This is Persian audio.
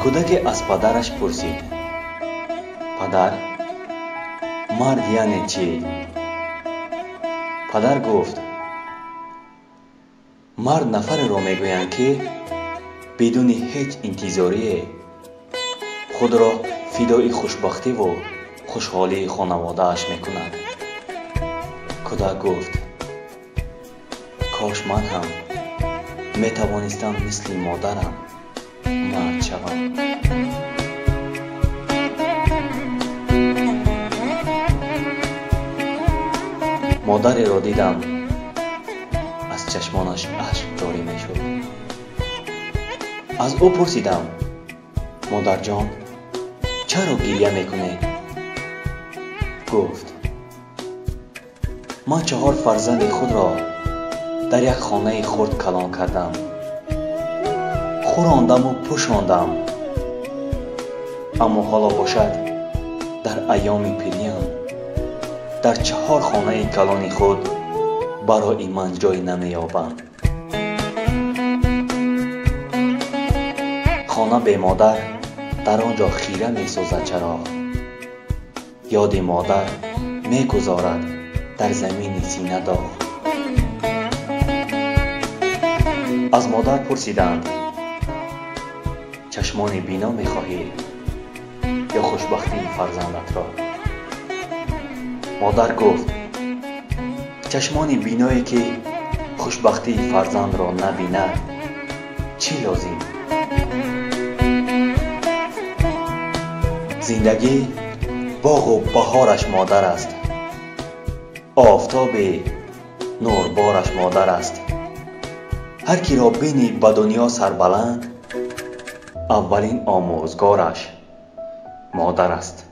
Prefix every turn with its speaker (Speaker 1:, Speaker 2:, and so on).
Speaker 1: کودک از پدرش پرسید: پدر، مرد یعنی چی؟ پدر گفت: مرد نفر را میگویند که بدون هیچ انتظاری خود را فدای خوشبختی و خوشحالی خانواده اش میکند. کودک گفت: کاش من هم میتوانستم مثل مادرم مرد شوم. مادری را دیدم از چشمانش اشک جاری میشد. از او پرسیدم: مادر جان، چرا گریه میکنی؟ گفت: من 4 فرزند خود را در یک خانه خرد کلان کردم، خوراندم و پوشاندم، اما حالا باشد در ایام پیریم در 4 خانه کلان خود برای من جای نمیابم. خانه بی مادر در آنجا خیره میسازد چراغ، یاد مادر میگذارد در زمین سینه داغ. از مادر پرسیدند: چشمان بینا میخواهی یا خوشبختی فرزندت را؟ مادر گفت: چشمان بینایی که خوشبختی فرزند را نبیند چی لازم؟ زندگی باغ و بهارش مادر است، آفتاب نوربارش مادر است. هر کی را بینی به دنیا سربلند، اولین آموزگارش مادر است.